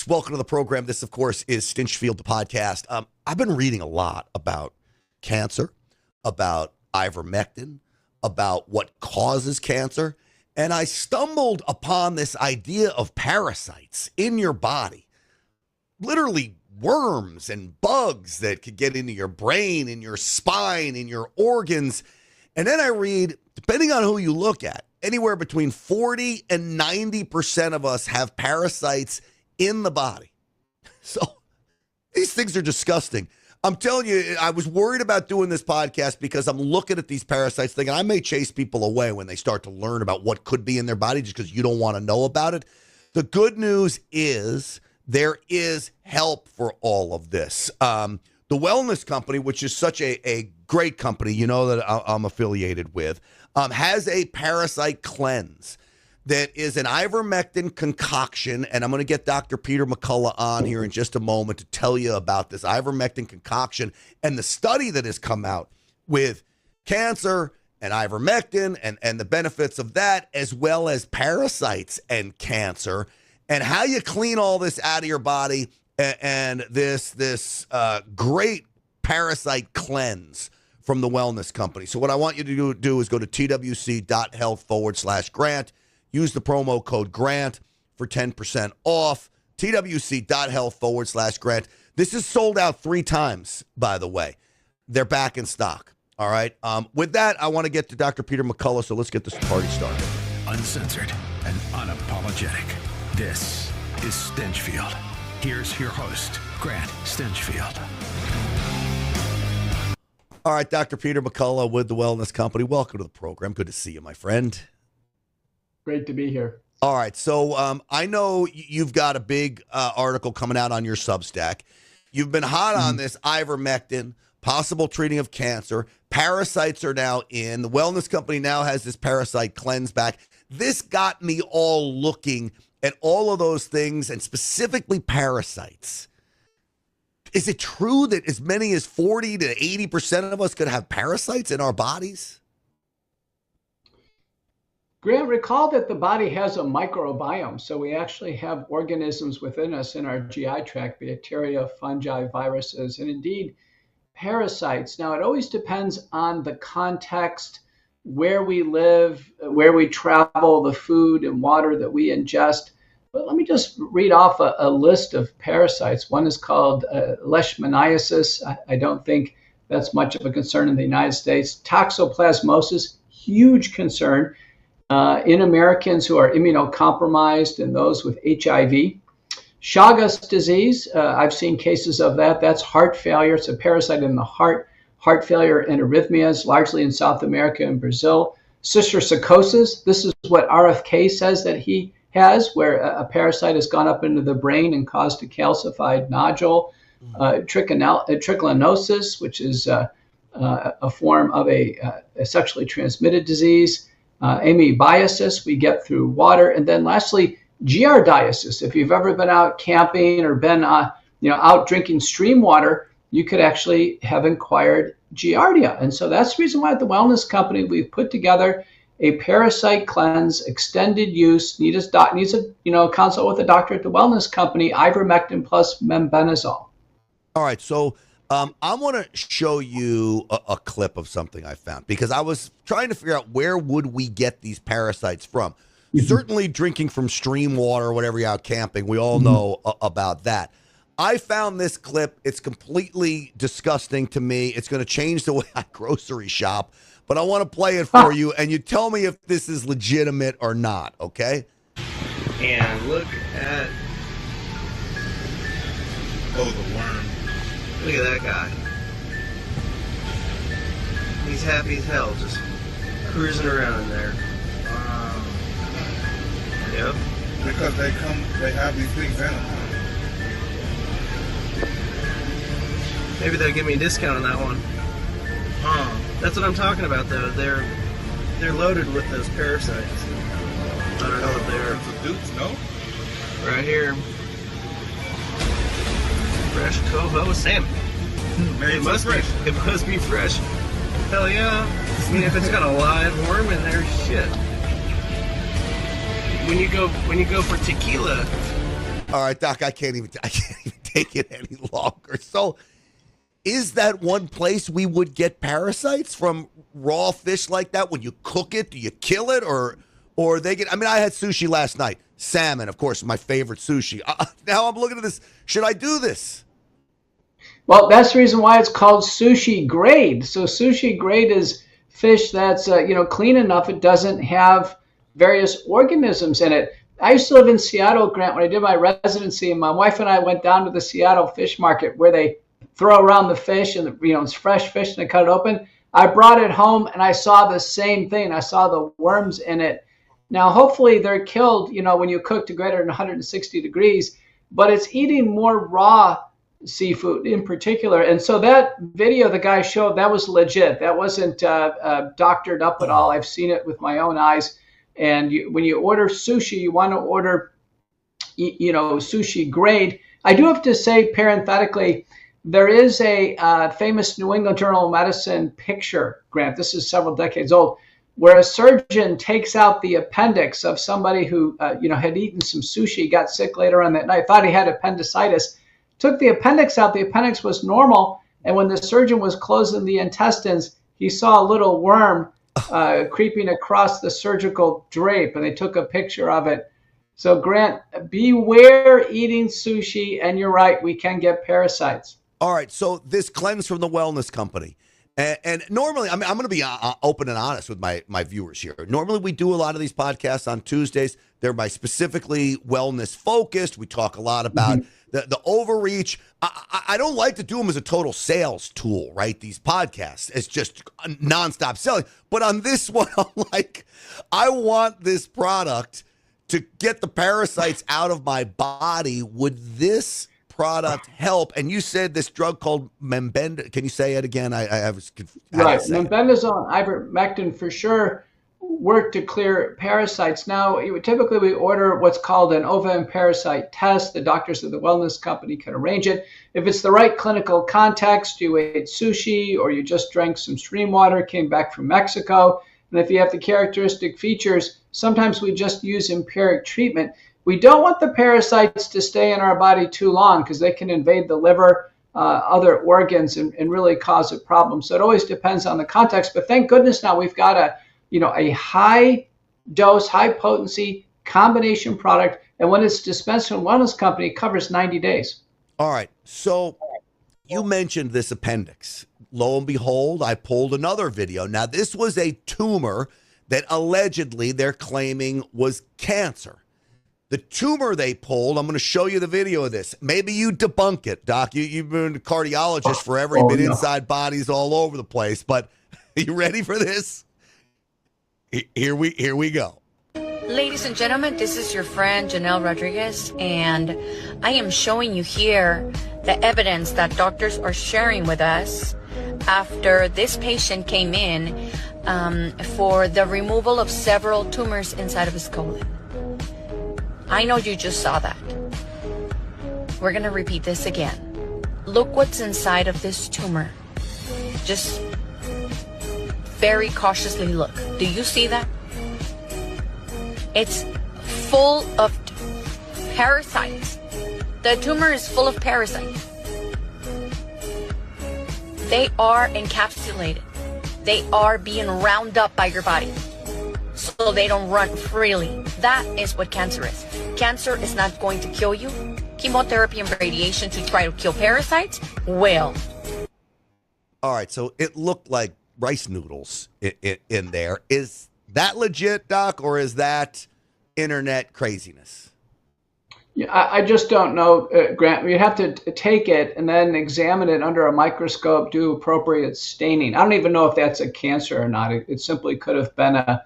folks. Welcome to the program. This, of course, is Stinchfield, the podcast. I've been reading a lot about cancer, about ivermectin, about what causes cancer, and I stumbled upon this idea of parasites in your body. Literally worms and bugs that could get into your brain, in your spine, in your organs. And then I read, depending on who you look at, anywhere between 40 and 90% of us have parasites in the body. So these things are disgusting. I'm telling you, I was worried about doing this podcast because I'm looking at these parasites thinking I may chase people away when they start to learn about what could be in their body just because you don't want to know about it. The good news is there is help for all of this. The Wellness Company, which is such a great company, you know, that I'm affiliated with, has a parasite cleanse that is an ivermectin concoction, and I'm going to get Dr. Peter McCullough on here in just a moment to tell you about this ivermectin concoction and the study that has come out with cancer and ivermectin and the benefits of that, as well as parasites and cancer, and how you clean all this out of your body and this great parasite cleanse from the Wellness Company. So what I want you to do is go to twc.health/Grant. Use the promo code GRANT for 10% off. twc.health/Grant. This is sold out 3 times, by the way. They're back in stock. All right. With that, I want to get to Dr. Peter McCullough, so let's get this party started. Uncensored and unapologetic. This is Stinchfield. Here's your host, Grant Stinchfield. All right, Dr. Peter McCullough with the Wellness Company. Welcome to the program. Good to see you, my friend. Great to be here. All right, so I know you've got a big article coming out on your Substack. You've been hot on this ivermectin, possible treating of cancer. Parasites are now in. The Wellness Company now has this parasite cleanse back. This got me all looking at all of those things, and specifically parasites. Is it true that as many as 40 to 80% of us could have parasites in our bodies? Grant, recall that the body has a microbiome. So we actually have organisms within us in our GI tract, bacteria, fungi, viruses, and indeed parasites. Now, it always depends on the context, where we live, where we travel, the food and water that we ingest. But let me just read off a list of parasites. One is called leishmaniasis. I don't think that's much of a concern in the United States. Toxoplasmosis, huge concern in Americans who are immunocompromised and those with HIV. Chagas disease, I've seen cases of that. That's heart failure. It's a parasite in the heart failure and arrhythmias, largely in South America and Brazil. Cysticercosis, this is what RFK says that he has, where a parasite has gone up into the brain and caused a calcified nodule. Trichinosis, which is a form of a sexually transmitted disease. Amoebiasis we get through water. And then lastly, giardiasis. If you've ever been out camping or been out drinking stream water, you could actually have acquired giardia. And so that's the reason why at the Wellness Company we've put together a parasite cleanse, extended use, needs a consult with a doctor at the Wellness Company, ivermectin plus membenazole. All right, so I want to show you a clip of something I found because I was trying to figure out where would we get these parasites from. Certainly drinking from stream water or whatever you're out camping, we all know about that. I found this clip. It's completely disgusting to me. It's going to change the way I grocery shop, but I want to play it for you, and you tell me if this is legitimate or not, okay? And look at... Oh, the worm. Look at that guy. He's happy as hell, just cruising around in there. Wow. Yep. Because they have these things in them. Maybe they'll give me a discount on that one. That's what I'm talking about, though. They're loaded with those parasites. I don't know what they are. The dupes, no? Right here. Fresh coho salmon. It must be fresh. Hell yeah. I mean, if it's got a live worm in there, shit. When you go for tequila, All right, Doc, I can't even take it any longer. So, is that one place we would get parasites from raw fish like that? When you cook it, do you kill it or they get? I mean, I had sushi last night. Salmon, of course, my favorite sushi. Now I'm looking at this. Should I do this? Well, that's the reason why it's called sushi grade. So sushi grade is fish that's clean enough. It doesn't have various organisms in it. I used to live in Seattle, Grant, when I did my residency, and my wife and I went down to the Seattle fish market where they throw around the fish and it's fresh fish and they cut it open. I brought it home and I saw the same thing. I saw the worms in it. Now, hopefully they're killed, when you cook to greater than 160 degrees, but it's eating more raw seafood in particular. And so that video the guy showed, that was legit. That wasn't doctored up at all. I've seen it with my own eyes. And when you order sushi, you want to order, sushi grade. I do have to say parenthetically, there is a famous New England Journal of Medicine picture, Grant, this is several decades old, where a surgeon takes out the appendix of somebody who, had eaten some sushi, got sick later on that night, thought he had appendicitis, took the appendix out. The appendix was normal. And when the surgeon was closing the intestines, he saw a little worm creeping across the surgical drape, and they took a picture of it. So, Grant, beware eating sushi, and you're right, we can get parasites. All right, so this cleanse from the wellness company. And normally, I'm going to be open and honest with my viewers here. Normally, we do a lot of these podcasts on Tuesdays. They're specifically wellness focused. We talk a lot about the overreach. I don't like to do them as a total sales tool, right? These podcasts, it's just nonstop selling. But on this one, I'm like, I want this product to get the parasites out of my body. Would this product help? And you said this drug called membendazole. Can you say it again? I was confused. Right. Membendazole and ivermectin for sure work to clear parasites. Now, typically we order what's called an ovum parasite test. The doctors of the wellness company can arrange it. If it's the right clinical context, you ate sushi or you just drank some stream water, came back from Mexico, and if you have the characteristic features, sometimes we just use empiric treatment. We don't want the parasites to stay in our body too long because they can invade the liver, other organs, and really cause a problem. So it always depends on the context. But thank goodness now we've got a high dose, high potency combination product. And when it's dispensed from a wellness company, it covers 90 days. All right. So you mentioned this appendix. Lo and behold, I pulled another video. Now, this was a tumor that allegedly they're claiming was cancer. The tumor they pulled, I'm going to show you the video of this. Maybe you debunk it, Doc. You've been a cardiologist forever. You've been inside bodies all over the place. But are you ready for this? Here we go. Ladies and gentlemen, this is your friend Janelle Rodriguez, and I am showing you here the evidence that doctors are sharing with us after this patient came in for the removal of several tumors inside of his colon. I know you just saw that. We're going to repeat this again. Look what's inside of this tumor. Just very cautiously look. Do you see that? It's full of parasites. The tumor is full of parasites. They are encapsulated. They are being rounded up by your body so they don't run freely. That is what cancer is. Cancer is not going to kill you. Chemotherapy and radiation to try to kill parasites will. All right, so it looked like rice noodles in there. Is that legit, Doc, or is that internet craziness? Yeah, I just don't know, Grant. You have to take it and then examine it under a microscope, do appropriate staining. I don't even know if that's a cancer or not. It simply could have been a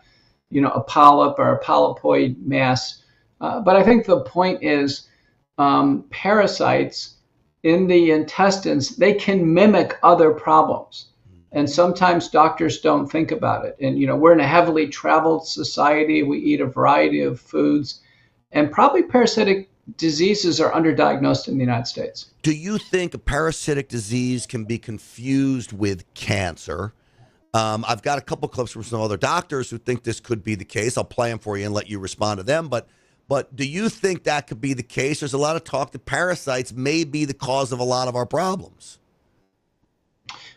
polyp or a polypoid mass. But I think the point is parasites in the intestines, they can mimic other problems. And sometimes doctors don't think about it. And, we're in a heavily traveled society. We eat a variety of foods. And probably parasitic diseases are underdiagnosed in the United States. Do you think a parasitic disease can be confused with cancer? I've got a couple clips from some other doctors who think this could be the case. I'll play them for you and let you respond to them. But But do you think that could be the case? There's a lot of talk that parasites may be the cause of a lot of our problems.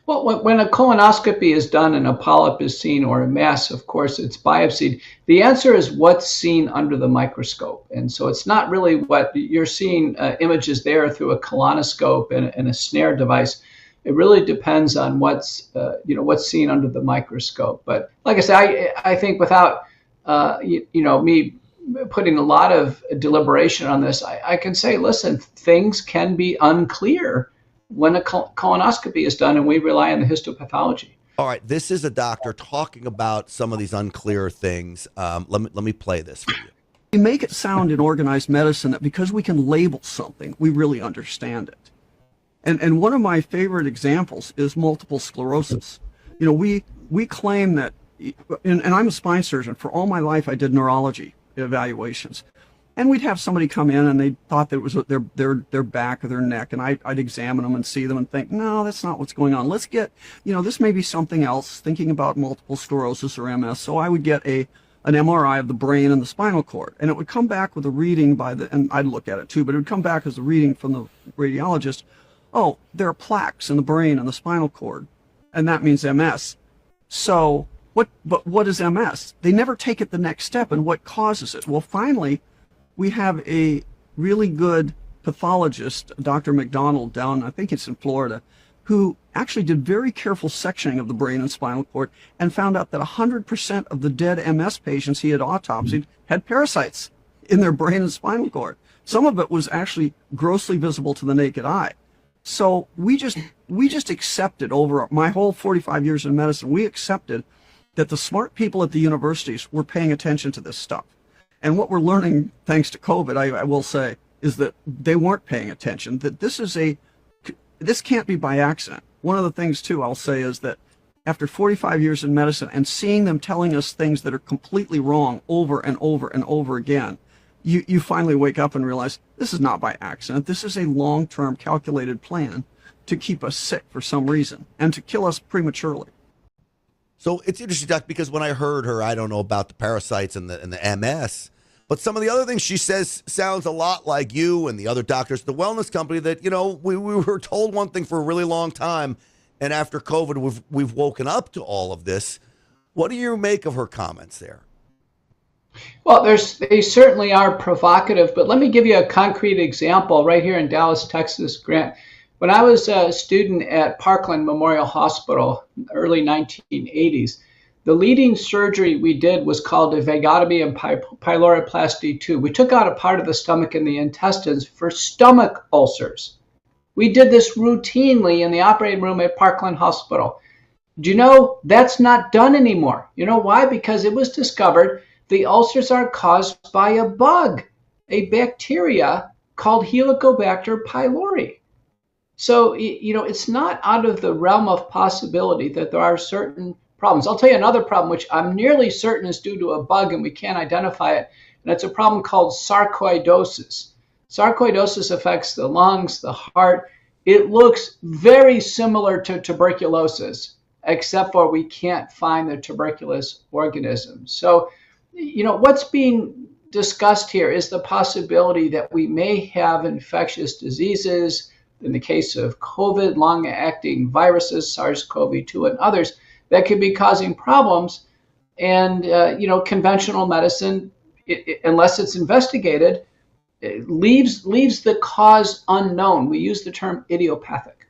Well, when a colonoscopy is done and a polyp is seen or a mass, of course, it's biopsied. The answer is what's seen under the microscope. And so it's not really what you're seeing images there through a colonoscope and a snare device. It really depends on what's seen under the microscope. But like I said, I think without me putting a lot of deliberation on this, I can say, listen, things can be unclear when a colonoscopy is done, and we rely on the histopathology. All right, this is a doctor talking about some of these unclear things. Let me play this for you. We make it sound in organized medicine that because we can label something, we really understand it. And one of my favorite examples is multiple sclerosis. We claim that, and I'm a spine surgeon. For all my life, I did neurology evaluations. And we'd have somebody come in and they thought that it was their back or their neck, and I'd examine them and see them and think, no, that's not what's going on. Let's get, this may be something else, thinking about multiple sclerosis or MS. So I would get an MRI of the brain and the spinal cord, and it would come back with a reading and I'd look at it too, but it would come back as a reading from the radiologist. Oh, there are plaques in the brain and the spinal cord, and that means MS. So what is MS? They never take it the next step, and what causes it? Well, finally, we have a really good pathologist, Dr. McDonald, down, I think it's in Florida, who actually did very careful sectioning of the brain and spinal cord and found out that 100% of the dead MS patients he had autopsied had parasites in their brain and spinal cord. Some of it was actually grossly visible to the naked eye. So we just accepted, over my whole 45 years in medicine, we accepted that the smart people at the universities were paying attention to this stuff. And what we're learning, thanks to COVID, I will say, is that they weren't paying attention, that this can't be by accident. One of the things, too, I'll say is that after 45 years in medicine and seeing them telling us things that are completely wrong over and over and over again, you finally wake up and realize this is not by accident. This is a long-term calculated plan to keep us sick for some reason and to kill us prematurely. So it's interesting, Doc, because when I heard her, I don't know about the parasites and the MS, but some of the other things she says sounds a lot like you and the other doctors at the wellness company that, we were told one thing for a really long time, and after COVID, we've woken up to all of this. What do you make of her comments there? Well, they certainly are provocative, but let me give you a concrete example right here in Dallas, Texas, Grant. When I was a student at Parkland Memorial Hospital in the early 1980s, the leading surgery we did was called a vagotomy and pyloroplasty 2. We took out a part of the stomach and the intestines for stomach ulcers. We did this routinely in the operating room at Parkland Hospital. Do you know that's not done anymore? You know why? Because it was discovered the ulcers are caused by a bug, a bacteria called Helicobacter pylori. So, it's not out of the realm of possibility that there are certain problems. I'll tell you another problem, which I'm nearly certain is due to a bug and we can't identify it. And it's a problem called sarcoidosis. Sarcoidosis affects the lungs, the heart. It looks very similar to tuberculosis, except for we can't find the tuberculous organism. So, what's being discussed here is the possibility that we may have infectious diseases, in the case of COVID, long-acting viruses, SARS-CoV-2 and others, that could be causing problems. And, conventional medicine, unless it's investigated, it leaves the cause unknown. We use the term idiopathic.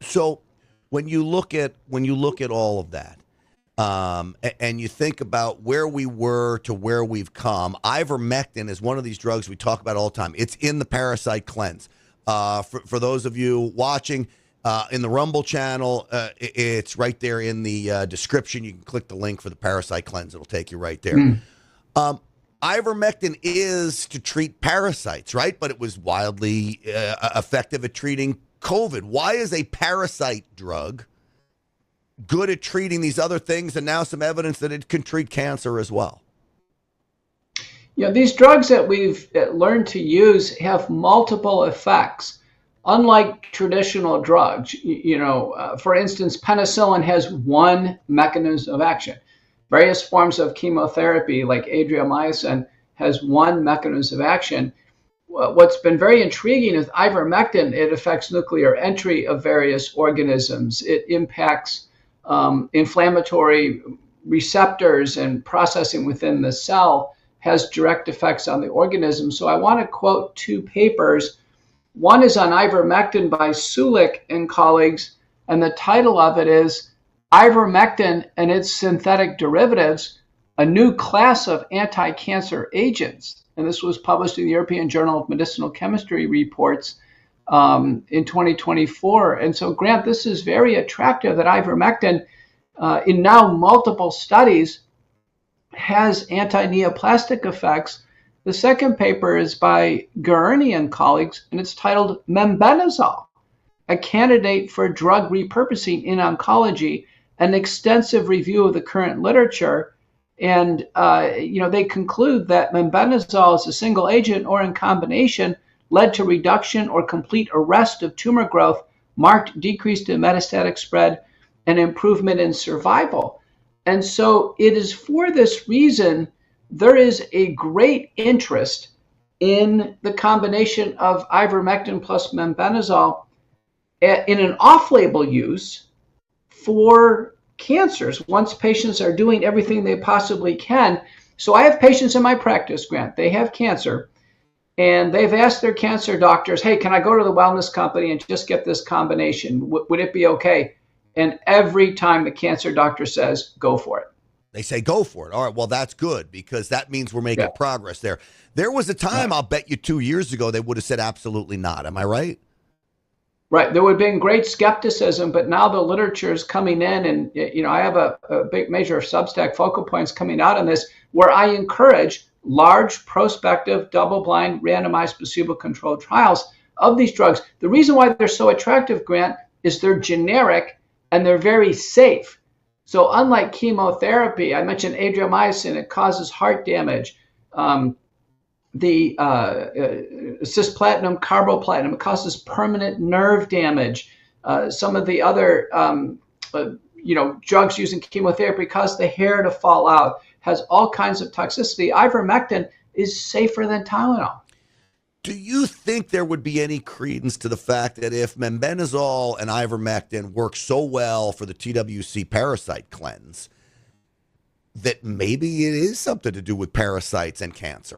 So when you look at all of that, and you think about where we were to where we've come, ivermectin is one of these drugs we talk about all the time. It's in the Parasite Cleanse. For those of you watching in the Rumble channel, it's right there in the description. You can click the link for the Parasite Cleanse. It'll take you right there. Ivermectin is to treat parasites, right? But it was wildly effective at treating COVID. Why is a parasite drug good at treating these other things, and now some evidence that it can treat cancer as well? These drugs that we've learned to use have multiple effects, unlike traditional drugs. For instance, penicillin has one mechanism of action. Various forms of chemotherapy like adriamycin has one mechanism of action. What's been very intriguing is ivermectin. It affects nuclear entry of various organisms. It impacts inflammatory receptors and processing within the cell, has direct effects on the organism. So I want to quote two papers. One is on ivermectin by Sulik and colleagues, and the title of it is Ivermectin and its Synthetic Derivatives, a New Class of Anti-Cancer Agents. And this was published in the European Journal of Medicinal Chemistry Reports in 2024. And so, Grant, this is very attractive that ivermectin, in now multiple studies, has anti-neoplastic effects. The second paper is by Guerni and colleagues, and it's titled Mebendazole, a candidate for drug repurposing in oncology, an extensive review of the current literature. And, they conclude that mebendazole as a single agent or in combination led to reduction or complete arrest of tumor growth, marked decrease in metastatic spread, and improvement in survival. And so it is for this reason there is a great interest in the combination of ivermectin plus mebendazole in an off-label use for cancers once patients are doing everything they possibly can. So I have patients in my practice, Grant, they have cancer, and they've asked their cancer doctors, hey, can I go to the wellness company and just get this combination? Would it be okay? And every time the cancer doctor says, go for it. They say, go for it. All right, well, that's good, because that means we're making progress there. There was a time, I'll bet you 2 years ago, they would have said absolutely not. Am I right? Right. There would have been great skepticism, but now the literature is coming in, and I have a big major Substack focal points coming out on this, where I encourage large prospective double-blind randomized placebo-controlled trials of these drugs. The reason why they're so attractive, Grant, is they're generic and they're very safe. So unlike chemotherapy, I mentioned adriamycin, it causes heart damage. The cisplatinum, carboplatinum, it causes permanent nerve damage. Some of the other, drugs using chemotherapy cause the hair to fall out, has all kinds of toxicity. Ivermectin is safer than Tylenol. Do you think there would be any credence to the fact that if mebendazole and ivermectin work so well for the TWC parasite cleanse, that maybe it is something to do with parasites and cancer?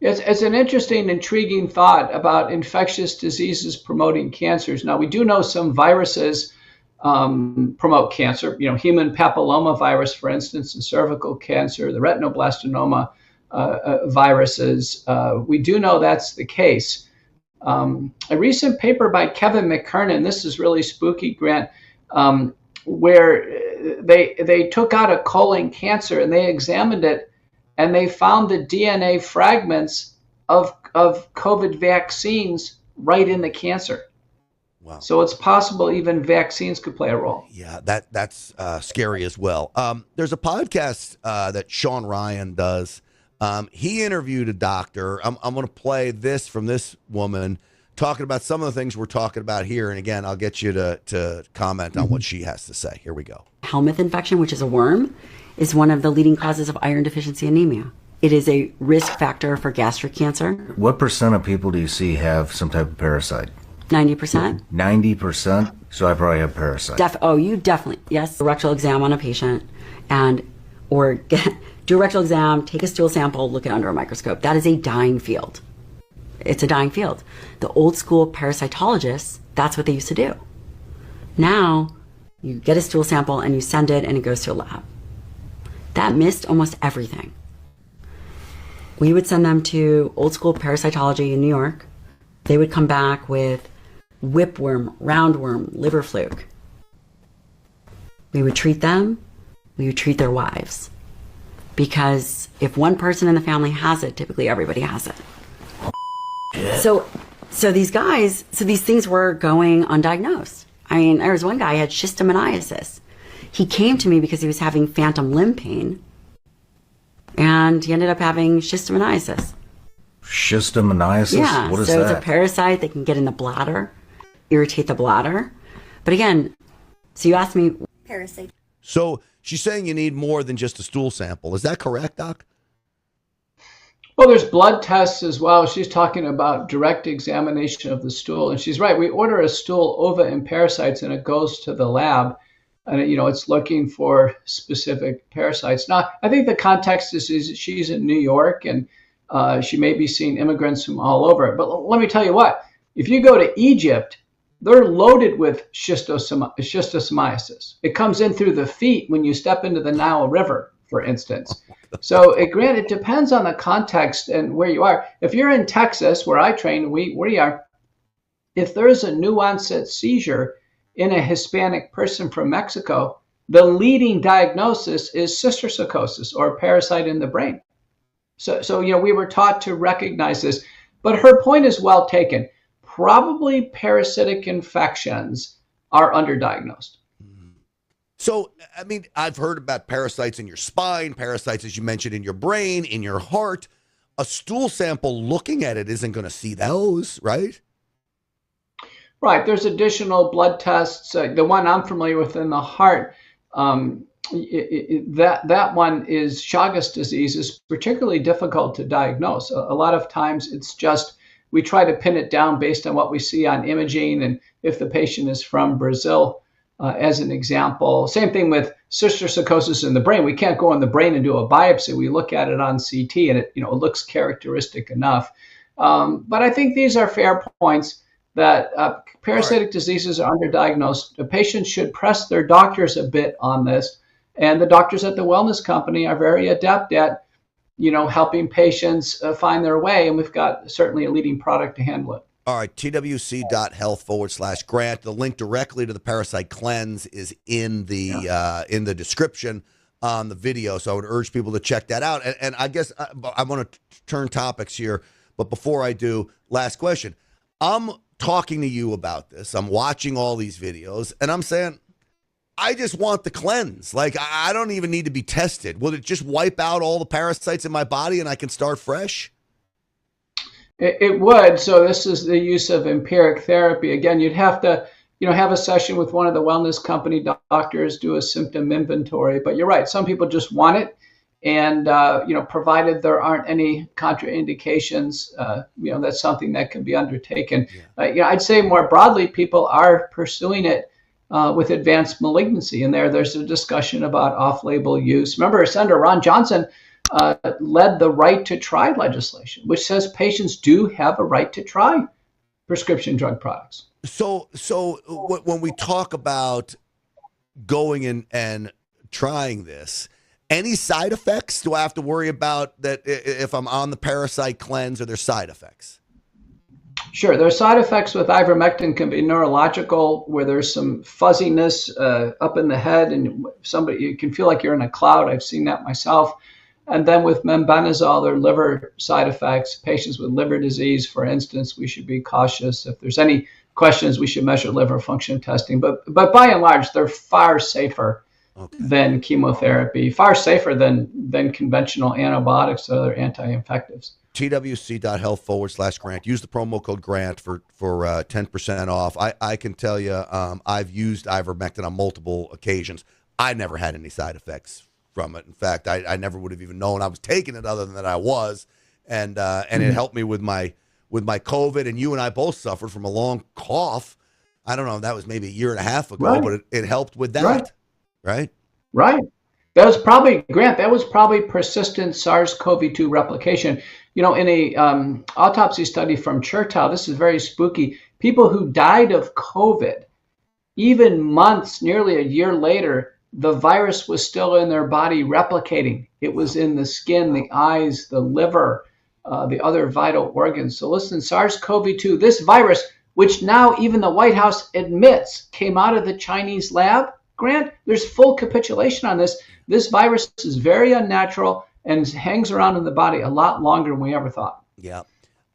It's an interesting, intriguing thought about infectious diseases promoting cancers. Now, we do know some viruses promote cancer, human papillomavirus, for instance, and cervical cancer, the retinoblastoma viruses. We do know that's the case. A recent paper by Kevin McKernan, this is really spooky, Grant, where they took out a colon cancer and they examined it, and they found the DNA fragments of COVID vaccines right in the cancer. Wow. So it's possible even vaccines could play a role. Yeah, that's scary as well. There's a podcast that Sean Ryan does. He interviewed a doctor. I'm going to play this from this woman talking about some of the things we're talking about here. And again, I'll get you to comment on what she has to say. Here we go. Helminth infection, which is a worm, is one of the leading causes of iron deficiency anemia. It is a risk factor for gastric cancer. What percent of people do you see have some type of parasite? 90%. 90%? So I probably have parasite. You definitely, yes. A rectal exam on a patient or do a rectal exam, take a stool sample, look it under a microscope. That is a dying field. It's a dying field. The old school parasitologists, that's what they used to do. Now, you get a stool sample and you send it and it goes to a lab. That missed almost everything. We would send them to old school parasitology in New York. They would come back with whipworm, roundworm, liver fluke. We would treat them. We would treat their wives. Because if one person in the family has it, typically everybody has it. So these guys, these things were going undiagnosed. I mean, there was one guy who had schistosomiasis. He came to me because he was having phantom limb pain, and he ended up having schistosomiasis. Schistosomiasis? Yeah, what is so that? it's a parasite that can get in the bladder, irritate the bladder. But again, so you asked me... So she's saying you need more than just a stool sample. Is that correct, Doc? Well, there's blood tests as well. She's talking about direct examination of the stool, and she's right. We order a stool ova and parasites, and it goes to the lab, and it's looking for specific parasites. Now, I think the context is she's in New York, and she may be seeing immigrants from all over. But let me tell you what: if you go to Egypt, they're loaded with schistosomiasis. It comes in through the feet when you step into the Nile River, for instance. So, it depends on the context and where you are. If you're in Texas, where I train, we are, if there's a new onset seizure in a Hispanic person from Mexico, the leading diagnosis is cysticercosis or parasite in the brain. So we were taught to recognize this. But her point is well taken. Probably parasitic infections are underdiagnosed. So, I mean, I've heard about parasites in your spine, parasites, as you mentioned, in your brain, in your heart. A stool sample looking at it isn't going to see those, right? Right. There's additional blood tests. The one I'm familiar with in the heart, that one is Chagas disease, is particularly difficult to diagnose. A lot of times it's just we try to pin it down based on what we see on imaging and if the patient is from Brazil. As an example, same thing with cysticercosis in the brain. We can't go in the brain and do a biopsy. We look at it on CT, and it looks characteristic enough. But I think these are fair points that parasitic diseases are underdiagnosed. The patients should press their doctors a bit on this, and the doctors at the wellness company are very adept at helping patients find their way, and we've got certainly a leading product to handle it. All right, twc.health/Grant. The link directly to the Parasite Cleanse is in the description on the video, so I would urge people to check that out. And I guess I want to turn topics here, but before I do, last question. I'm talking to you about this. I'm watching all these videos, and I'm saying, I just want the cleanse. Like, I don't even need to be tested. Will it just wipe out all the parasites in my body and I can start fresh? It would. So this is the use of empiric therapy. Again, you'd have to, have a session with one of the wellness company doctors, do a symptom inventory. But you're right. Some people just want it. And, provided there aren't any contraindications, that's something that can be undertaken. I'd say more broadly, people are pursuing it with advanced malignancy. And there's a discussion about off-label use. Remember, Senator Ron Johnson led the right to try legislation, which says patients do have a right to try prescription drug products. So when we talk about going in and trying this, any side effects? Do I have to worry about that if I'm on the Parasite Cleanse? Or there's side effects? Sure. There are side effects with ivermectin, can be neurological, where there's some fuzziness up in the head, and you can feel like you're in a cloud. I've seen that myself. And then with membenazole, there are liver side effects. Patients with liver disease, for instance, we should be cautious. If there's any questions, we should measure liver function testing. But by and large, they're far safer than chemotherapy, far safer than conventional antibiotics and other anti-infectives. twc.health/Grant. Use the promo code Grant for 10% off. I can tell you, I've used ivermectin on multiple occasions. I never had any side effects from it. In fact, I never would have even known I was taking it, other than that I was, and it helped me with my COVID. And you and I both suffered from a long cough. I don't know, that was maybe a year and a half ago, but it helped with that, right? Right. That was probably, Grant, persistent SARS-CoV-2 replication. In a autopsy study from Chertow, this is very spooky. People who died of COVID, even months, nearly a year later, the virus was still in their body replicating. It was in the skin, the eyes, the liver, the other vital organs. So listen, SARS-CoV-2, this virus, which now even the White House admits came out of the Chinese lab, Grant, there's full capitulation on this. This virus is very unnatural and hangs around in the body a lot longer than we ever thought. Yeah.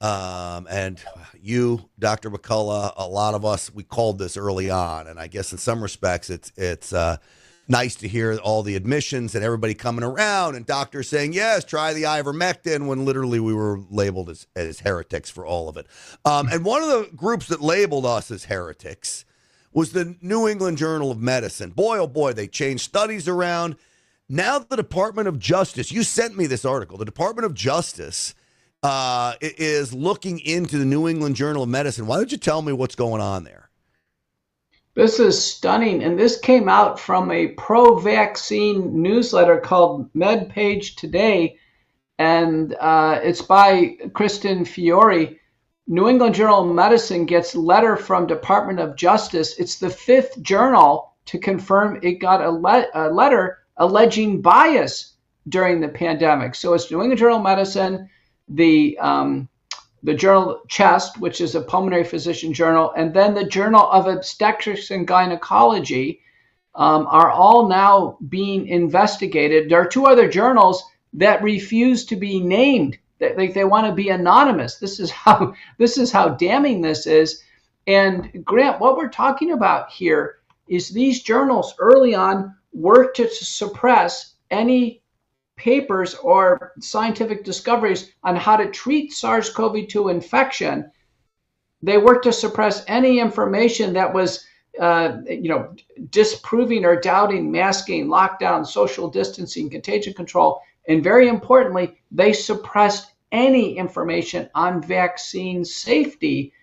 And you, Dr. McCullough, a lot of us, we called this early on. And I guess in some respects, it's nice to hear all the admissions and everybody coming around and doctors saying, yes, try the ivermectin, when literally we were labeled as heretics for all of it. And one of the groups that labeled us as heretics was the New England Journal of Medicine. Boy, oh boy, they changed studies around. Now the Department of Justice, you sent me this article, the Department of Justice is looking into the New England Journal of Medicine. Why don't you tell me what's going on there? This is stunning, and this came out from a pro-vaccine newsletter called MedPage Today, and it's by Kristen Fiore. New England Journal of Medicine gets letter from Department of Justice. It's the 5th journal to confirm it got a letter alleging bias during the pandemic. So it's New England Journal of Medicine, the journal Chest, which is a pulmonary physician journal, and then the Journal of Obstetrics and Gynecology are all now being investigated. There are 2 other journals that refuse to be named. They want to be anonymous. This is how damning this is. And Grant, what we're talking about here is these journals early on worked to suppress any papers or scientific discoveries on how to treat SARS-CoV-2 infection. They worked to suppress any information that was disproving or doubting masking, lockdown, social distancing, contagion control. And very importantly, they suppressed any information on vaccine safety.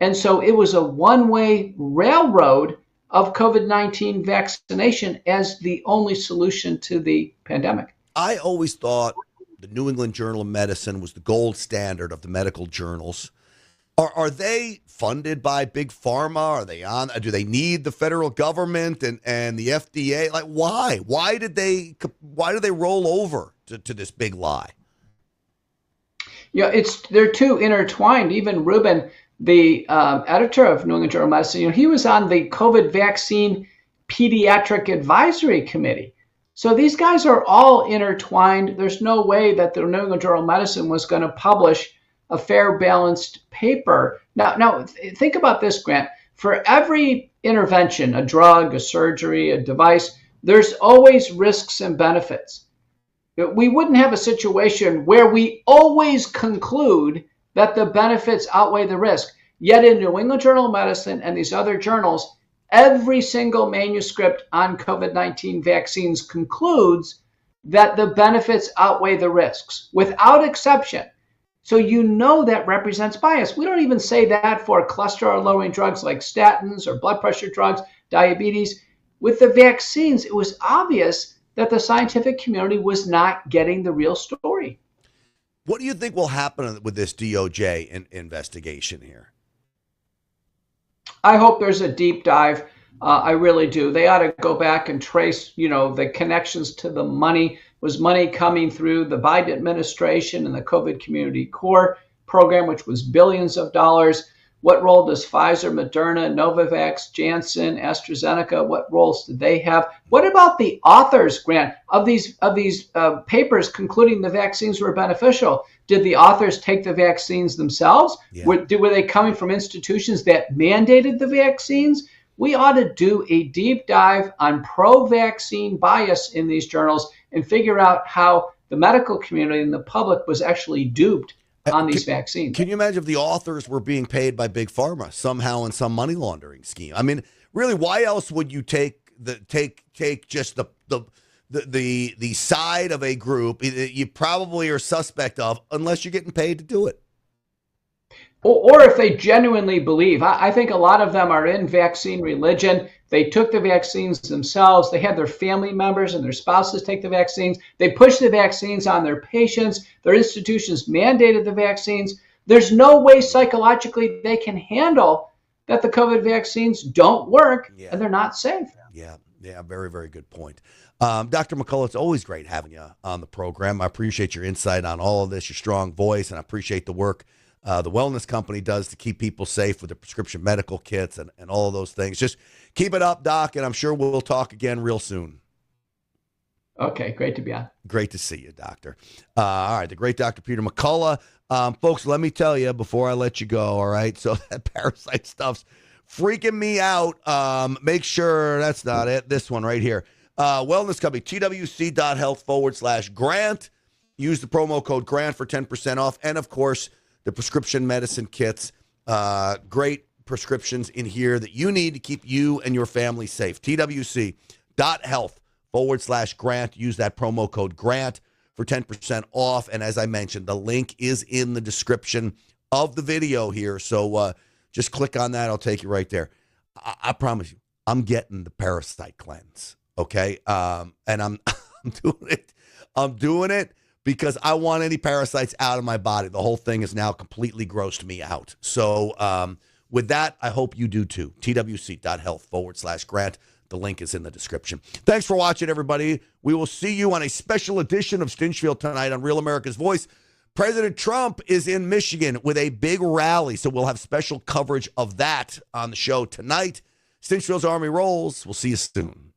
And so it was a one-way railroad of COVID-19 vaccination as the only solution to the pandemic. I always thought the New England Journal of Medicine was the gold standard of the medical journals. Are they funded by big pharma? Are they on? Do they need the federal government and the FDA? Like, why? Why did they roll over to this big lie? Yeah, they're too intertwined. Even Rubin, the editor of New England Journal of Medicine, he was on the COVID vaccine pediatric advisory committee. So these guys are all intertwined. There's no way that the New England Journal of Medicine was going to publish a fair, balanced paper. Now, think about this, Grant. For every intervention, a drug, a surgery, a device, there's always risks and benefits. We wouldn't have a situation where we always conclude that the benefits outweigh the risk. Yet in New England Journal of Medicine and these other journals, every single manuscript on COVID-19 vaccines concludes that the benefits outweigh the risks, without exception. So that represents bias. We don't even say that for cholesterol-lowering drugs like statins or blood pressure drugs, diabetes. With the vaccines, it was obvious that the scientific community was not getting the real story. What do you think will happen with this DOJ investigation here? I hope there's a deep dive. I really do. They ought to go back and trace, the connections to the money. Was money coming through the Biden administration and the COVID Community Core program, which was billions of dollars? What role does Pfizer, Moderna, Novavax, Janssen, AstraZeneca, what roles did they have? What about the authors, Grant, of these papers concluding the vaccines were beneficial? Did the authors take the vaccines themselves? Yeah. Were they coming from institutions that mandated the vaccines? We ought to do a deep dive on pro-vaccine bias in these journals and figure out how the medical community and the public was actually duped on these vaccines. Can you imagine if the authors were being paid by big pharma somehow in some money laundering scheme? I mean, really, why else would you take just the side of a group you probably are suspect of, unless you're getting paid to do it? Or if they genuinely believe. I think a lot of them are in vaccine religion. They took the vaccines themselves. They had their family members and their spouses take the vaccines. They pushed the vaccines on their patients. Their institutions mandated the vaccines. There's no way psychologically they can handle that the COVID vaccines don't work and they're not safe. Yeah, very, very good point. Dr. McCullough, it's always great having you on the program. I appreciate your insight on all of this, your strong voice, and I appreciate the work the wellness company does to keep people safe with their prescription medical kits and all of those things. Just keep it up, Doc, and I'm sure we'll talk again real soon. Okay, great to be on. Great to see you, Doctor. All right, the great Dr. Peter McCullough. Folks, let me tell you before I let you go, all right? So that parasite stuff's freaking me out. Make sure that's not it. This one right here. Wellness company, twc.health/Grant. Use the promo code Grant for 10% off. And, of course, the prescription medicine kits. Great prescriptions in here that you need to keep you and your family safe. TWC.health/Grant. Use that promo code GRANT for 10% off. And as I mentioned, the link is in the description of the video here. So just click on that. I'll take you right there. I promise you, I'm getting the parasite cleanse. Okay. And I'm doing it. I'm doing it because I want any parasites out of my body. The whole thing has now completely grossed me out. So with that, I hope you do too. TWC.health/Grant. The link is in the description. Thanks for watching, everybody. We will see you on a special edition of Stinchfield tonight on Real America's Voice. President Trump is in Michigan with a big rally, so we'll have special coverage of that on the show tonight. Stinchfield's Army rolls. We'll see you soon.